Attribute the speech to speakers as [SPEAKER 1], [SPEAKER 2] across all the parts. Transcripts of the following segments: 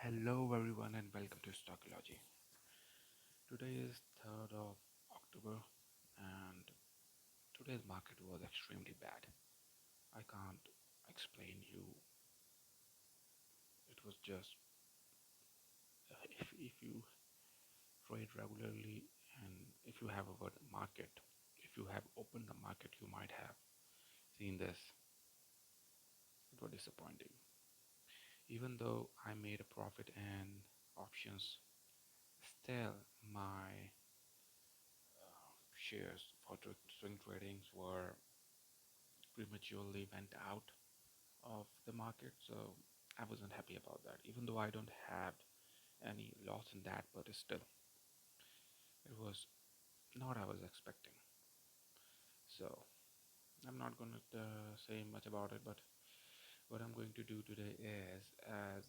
[SPEAKER 1] Hello everyone and welcome to Stockology. Today is 3rd of October and today's market was extremely bad. I can't explain you. It was just if you trade regularly and if you have a market, if you have opened the market, you might have seen this. It was disappointing. Even though I made a profit in options, still my shares for swing tradings were prematurely went out of the market, so I wasn't happy about that. Even though I don't have any loss in that, but still, it was not I was expecting. So I'm not gonna say much about it, but what I'm going to do today is, as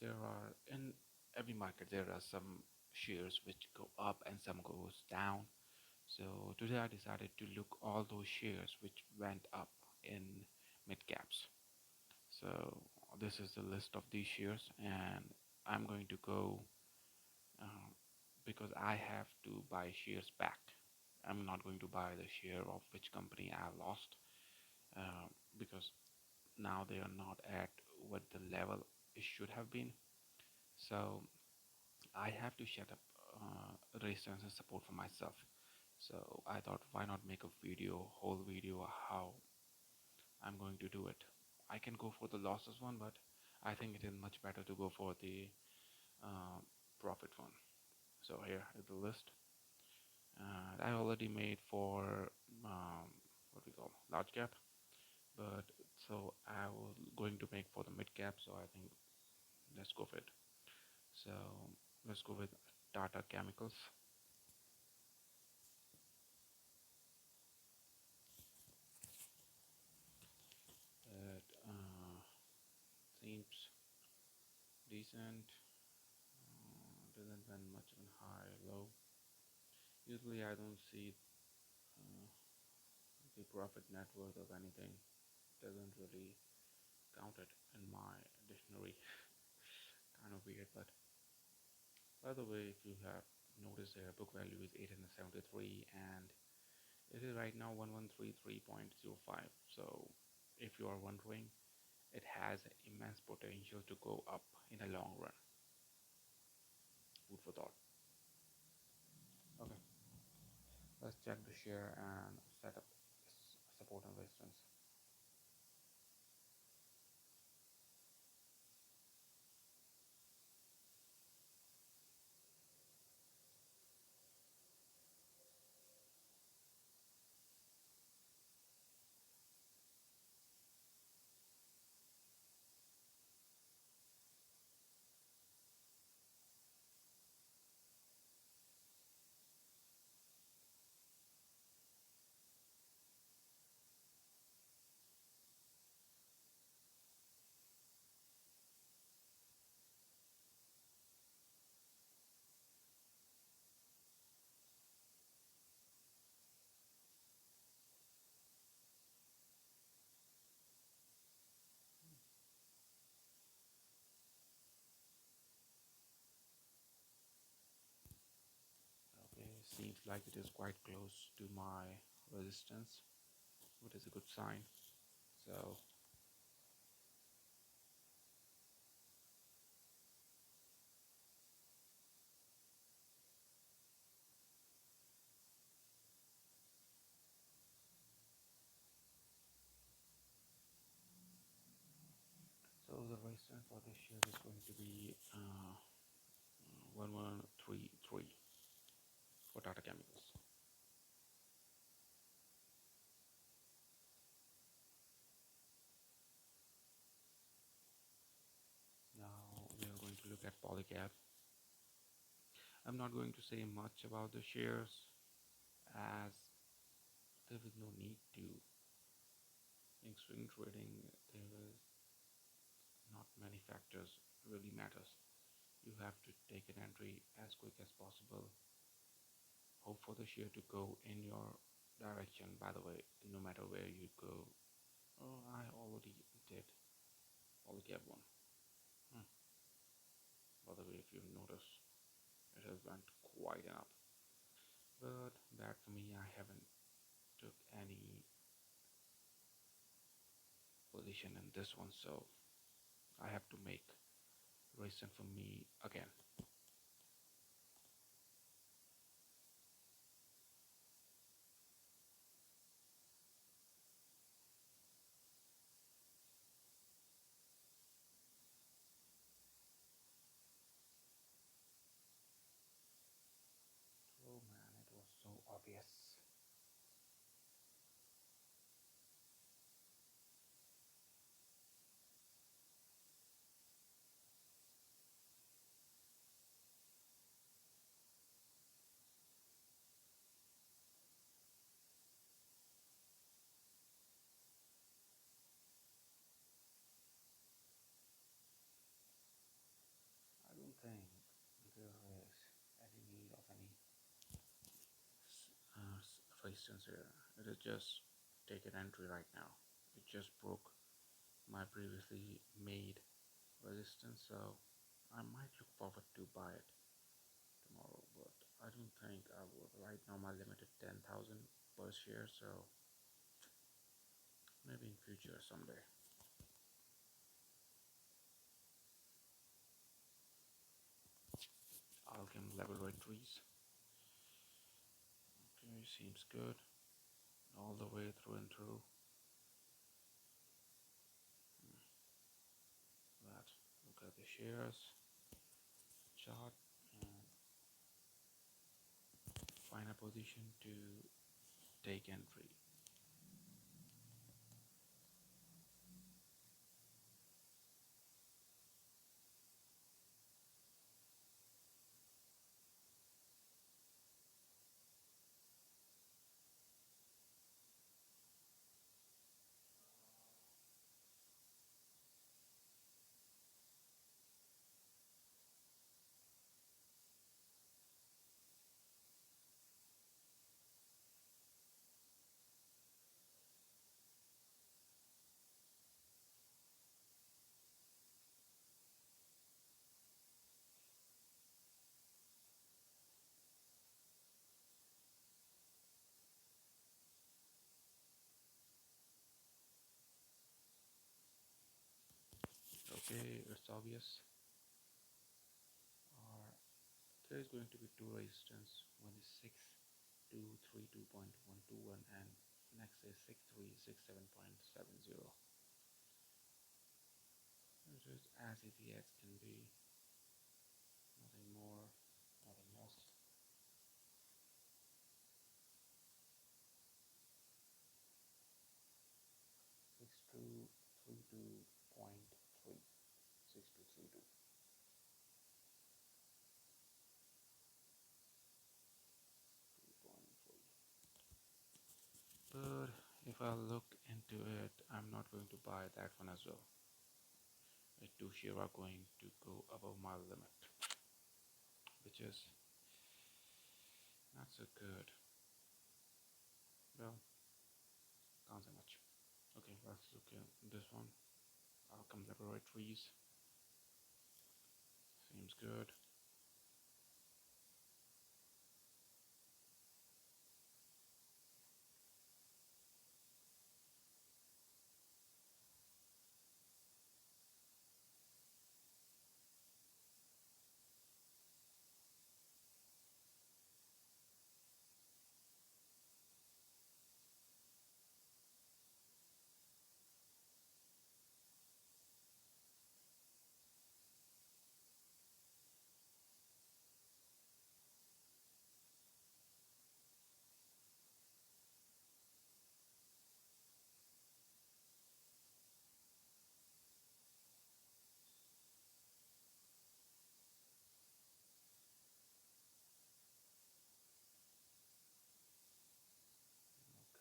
[SPEAKER 1] there are in every market, there are some shares which go up and some goes down. So today I decided to look all those shares which went up in mid caps. So this is the list of these shares, and I'm going to go uh, because I have to buy shares back. I'm not going to buy the share of which company I lost uh, because now they are not at what the level it should have been. So I have to set up resistance and support for myself. So I thought, why not make a video, whole video, how I'm going to do it. I can go for the losses one, but I think it is much better to go for the uh, profit one. So here is the list. I already made for what we call large cap, but so I was going to make for the mid cap. So I think let's go for it. So let's go with Tata Chemicals. It seems decent. Doesn't went much on high, low. Usually I don't see uh, the profit net worth of anything. Doesn't really count it in my dictionary. Kind of weird, but by the way, if you have noticed, their book value is 873 and it is right now 1133.05. So if you are wondering, it has immense potential to go up in a long run. Food for thought. Okay, let's check the share and set up support and resistance. Okay, seems like it is quite close to my resistance, which is a good sign. So the resistance for this share is going to be 1133 for Tata Chemicals. Now we are going to look at Polycab. I'm not going to say much about the shares as there is no need to. In swing trading, there is not many factors really matters. You have to take an entry as quick as possible. Hope for the share to go in your direction. By the way, no matter where you go. Oh, I already did Polycab one. Hmm. you notice, it has went quite up. But bad for me, I haven't took any position in this one, so I have to make resistance for me again. Oh man, it was so obvious. I don't think there is any need of any resistance here. It is just take an entry right now. It just broke my previously made resistance, so I might look forward to buy it tomorrow, but I don't think I would. Right now my limit is 10,000 per share, so maybe in future someday. Alchem Laboratories. Okay, seems good. All the way through and through. Let's look at the shares chart and find a position to take entry. Okay, it's obvious. There is going to be two resistance. One is 6232.121 and next is 6367.70. It is as easy as can be. Nothing more, nothing less. 6232.3. 6232. But if I look into it, I'm not going to buy that one as well. The two share are going to go above my limit, which is not so good. Well, can't say much. Okay, let's look at this one. Outcome laboratories. Seems good.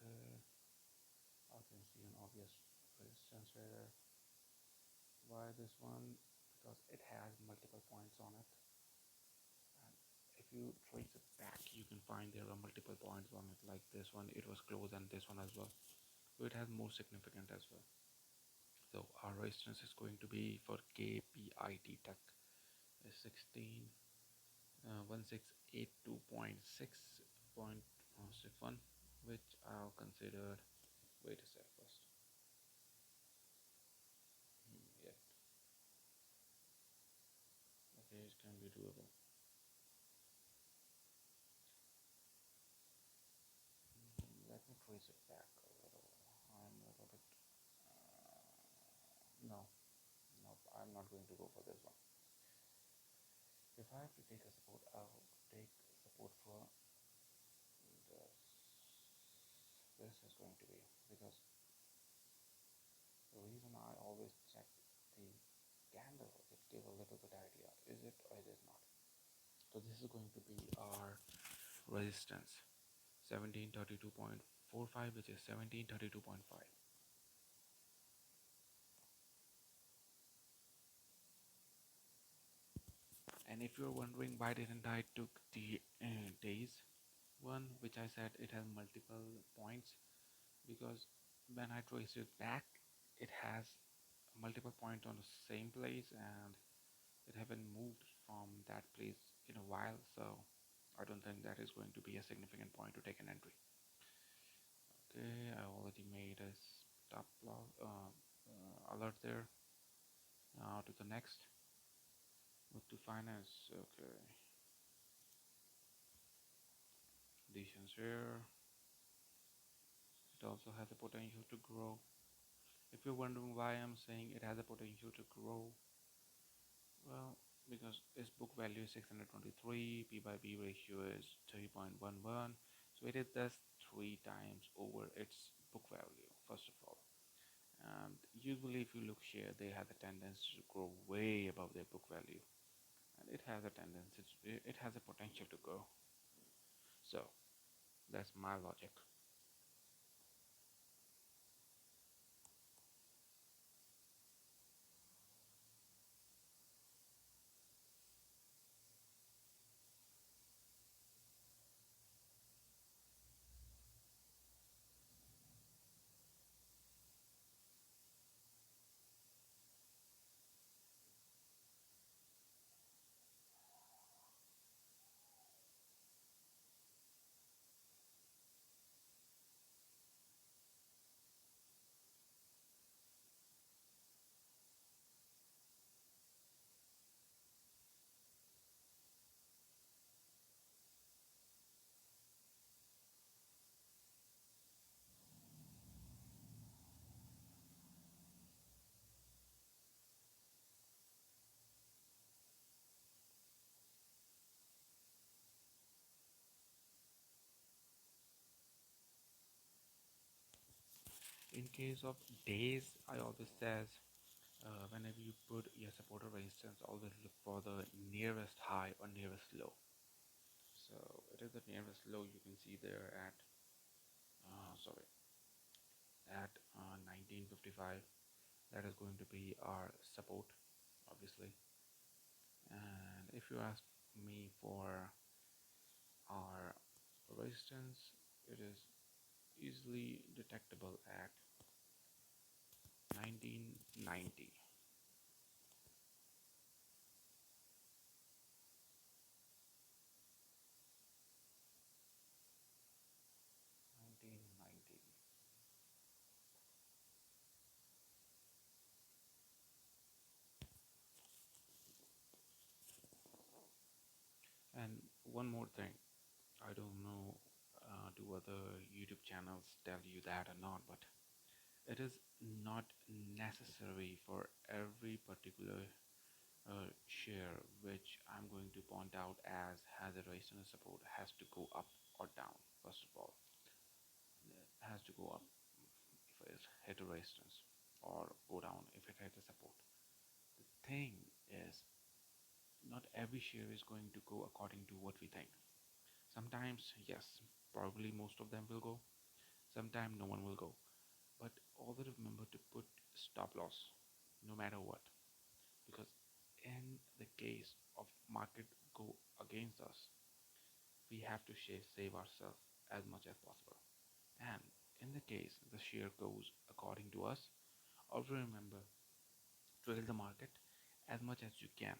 [SPEAKER 1] Okay, I can see an obvious resistance here. Why this one? Because it has multiple points on it. And if you trace it back, you can find there are multiple points on it. Like this one, it was close, and this one as well. So it has more significant as well. So our resistance is going to be for KPIT Tech. is 16,1682.6.61, which I'll consider. Wait a sec first. Yeah, okay, it can be doable. Let me trace it back a little. I'm a little bit. No, no, I'm not going to go for this one. If I have to take a support, I'll take support for this. This is going to be because the reason I always check the candle, it gives a little bit idea. Is it or it is not? So this is going to be our resistance 1732.45, which is 1732.5. And if you're wondering why didn't I took the days one, which I said it has multiple points, because when I trace it back, it has multiple points on the same place and it haven't moved from that place in a while, so I don't think that is going to be a significant point to take an entry. Okay, I already made a stop loss alert there. Now to the next. Move to finance. Okay, conditions here. It also has a potential to grow. If you're wondering why I'm saying it has a potential to grow, well, because its book value is 623, P by B ratio is 3.11, so it is thus 3 times over its book value, first of all. And usually, if you look share, they have a tendency to grow way above their book value, and it has a tendency, it has a potential to grow. So that's my logic. In case of days, I always says whenever you put your support or resistance, always look for the nearest high or nearest low. So it is the nearest low you can see there at sorry at 1955. That is going to be our support, obviously. And if you ask me for our resistance, it is easily detectable at 1990. 1990. And one more thing, I don't know, do other YouTube channels tell you that or not, but it is not necessary for every particular share which I'm going to point out as has a resistance support has to go up or down. First of all, it has to go up if it hit a resistance or go down if it hit a support. The thing is, not every share is going to go according to what we think. Sometimes, yes, probably most of them will go. Sometimes no one will go. But always remember to put stop loss no matter what. Because in the case of market go against us, we have to save ourselves as much as possible. And in the case the share goes according to us, always remember trail the market as much as you can.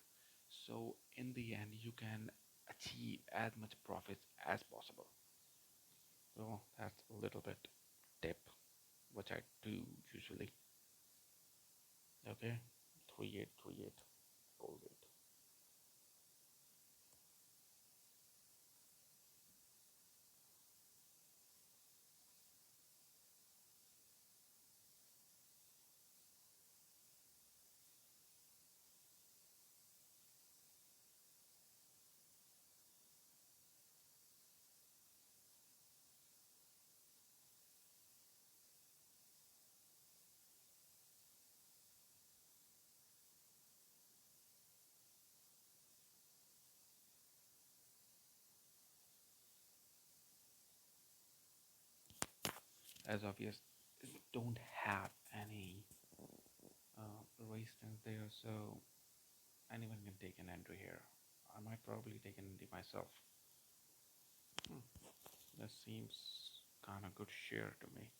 [SPEAKER 1] So in the end, you can achieve as much profits as possible. So that's a little bit tip, which I do usually. Okay, 3838 Colgate. As obvious, don't have any resistance there, so anyone can take an entry here. I might probably take an entry myself. Hmm. That seems kind of good share to me.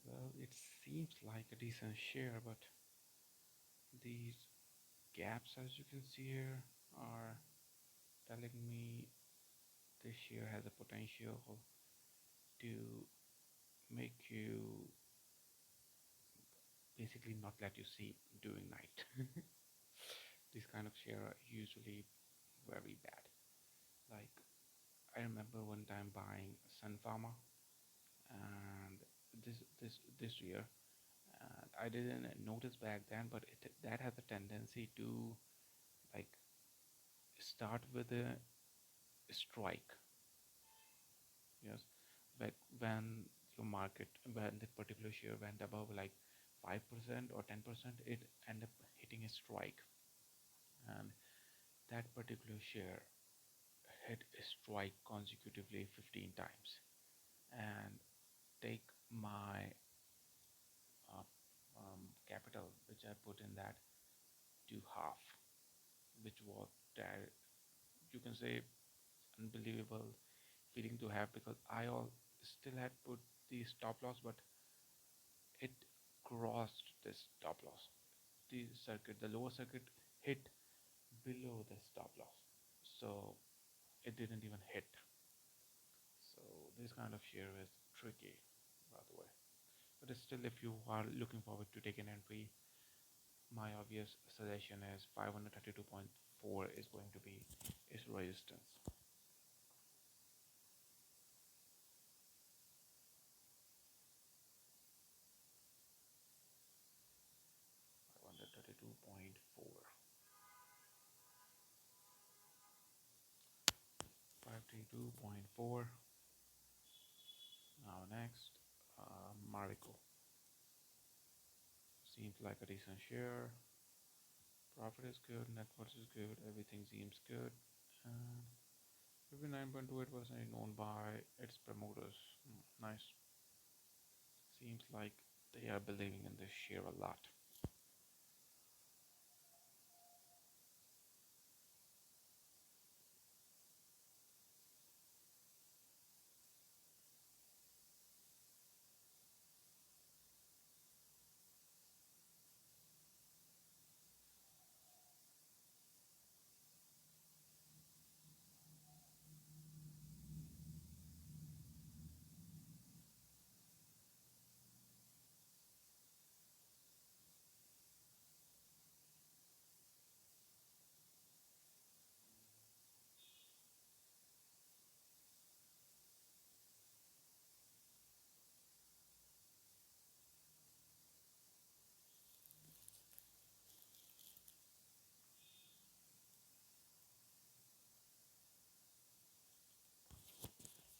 [SPEAKER 1] Well, it seems like a decent share, but these gaps, as you can see here, are telling me this share has a potential to make you basically not let you sleep during night. These kind of share are usually very bad. Like I remember one time buying Sun Pharma, and this year, and I didn't notice back then, but that has a tendency to like start with a strike. Yes, like when your market, when the particular share went above like 5% or 10%, it ended up hitting a strike, and that particular share hit a strike consecutively 15 times. And take my uh, capital, which I put in that, to half, which was that you can say unbelievable feeling to have, because I all still had put the stop loss, but it crossed this stop loss. The circuit, the lower circuit hit below the stop loss, so it didn't even hit. So this kind of share is tricky, by the way. But still, if you are looking forward to take an entry, my obvious suggestion is 532.4 is going to be its resistance. 532.4. 532.4. Now next, Marico. Seems like a decent share. Profit is good, net worth is good, everything seems good. And 59.28% owned by its promoters. Nice. Seems like they are believing in this share a lot.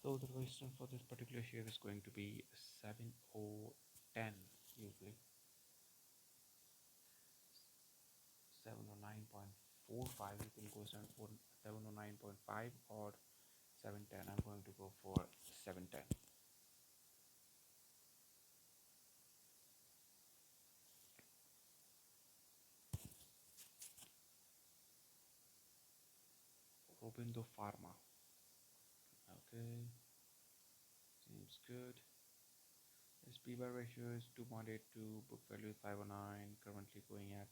[SPEAKER 1] So the resistance for this particular share is going to be 7010 usually 709.45. You can go 709.5 or 710. I'm going to go for 710. Robindo Pharma. Okay, seems good. Its P/B ratio is 2.82, book value is 509, currently going at.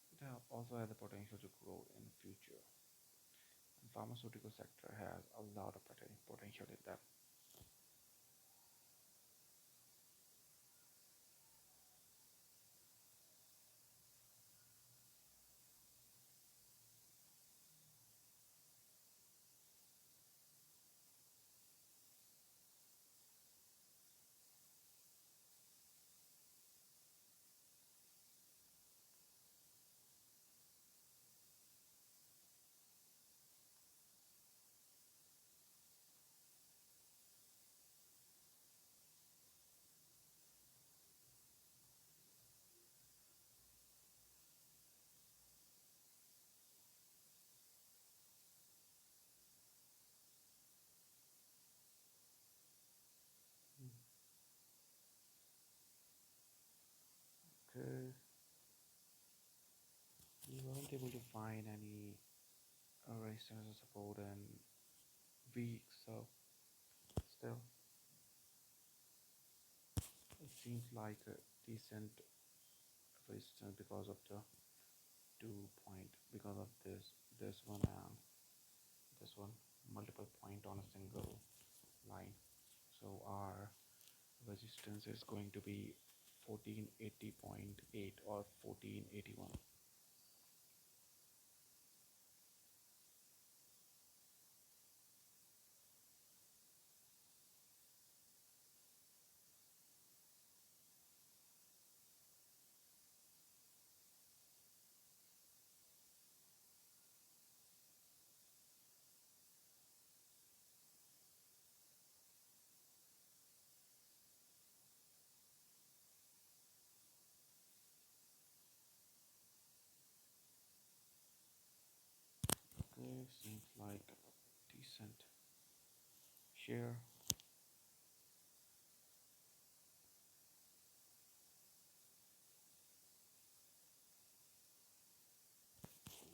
[SPEAKER 1] It also has the potential to grow in future. And pharmaceutical sector has a lot of potential in that. Okay, we weren't able to find any resistance or support in weeks, so still, it seems like a decent resistance because of the 2 point, because of this one and this one, multiple point on a single line. So our resistance is going to be 1480.8 or 1481. Okay, seems like a decent share.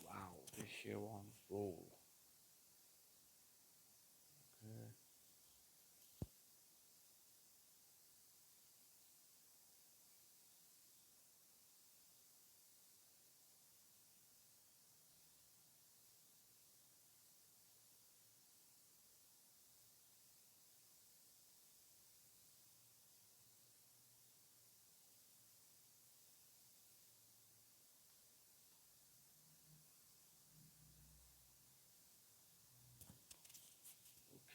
[SPEAKER 1] Wow, this share on roll.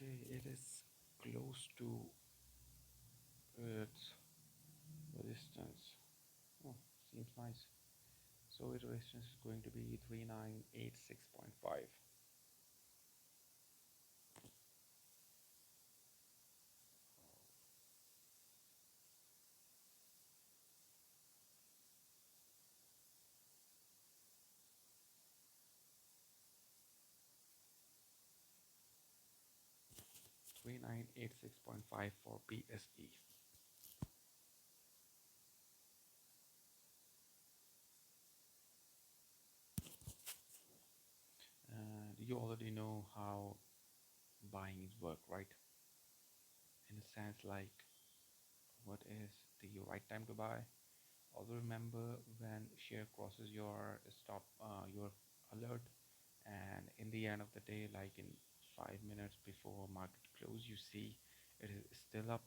[SPEAKER 1] Okay, it is close to its resistance. Oh, seems nice. So its resistance is going to be 3986.5. 3986.5 for BSE. And you already know how buying work, right? In a sense, like what is the right time to buy? Also remember when share crosses your stop, your alert, and in the end of the day, like in 5 minutes before market close, you see it is still up.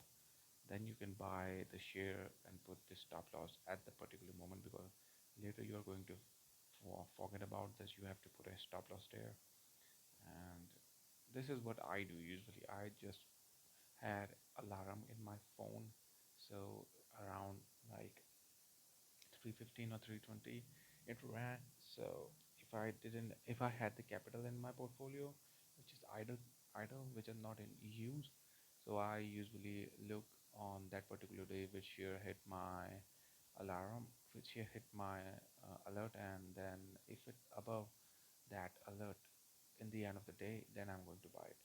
[SPEAKER 1] Then you can buy the share and put the stop loss at the particular moment, because later you are going to forget about this. You have to put a stop loss there, and this is what I do usually. I just had alarm in my phone, so around like 315 or 320 it ran. So if I had the capital in my portfolio which is idle, which is not in use, So I usually look on that particular day which share hit my alarm, which share hit my alert, and then if it above that alert in the end of the day, then I'm going to buy it.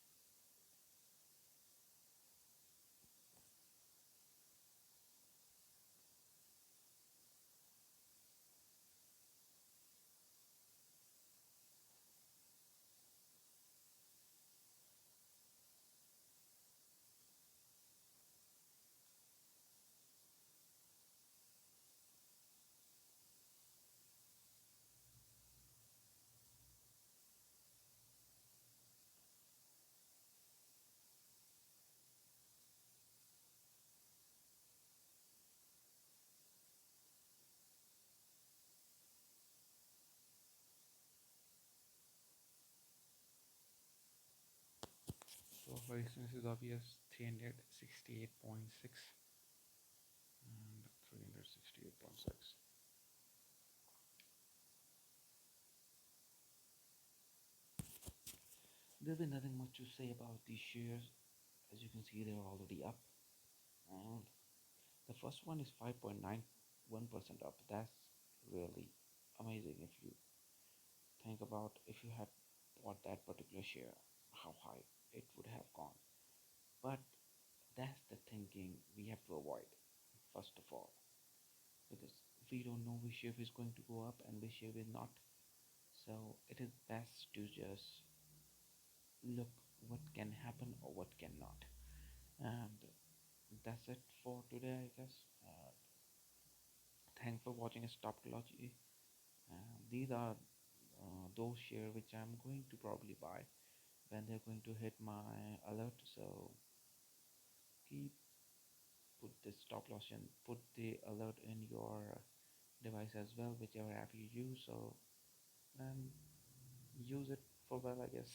[SPEAKER 1] So for instance, is obvious 368.6 and 368.6. There'll be nothing much to say about these shares. As you can see, they're already up, and the first one is 5.91% up. That's really amazing if you think about if you had bought that particular share, how high it would have gone. But that's the thinking we have to avoid, first of all, because we don't know which share is going to go up and which share is not. So it is best to just look what can happen or what cannot. And that's it for today, I guess. Thanks for watching Stopology. These are those shares which I'm going to probably buy when they're going to hit my alert. So keep put the stop loss and put the alert in your device as well, whichever app you use. So and use it for well, I guess.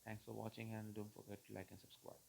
[SPEAKER 1] Thanks for watching and don't forget to like and subscribe.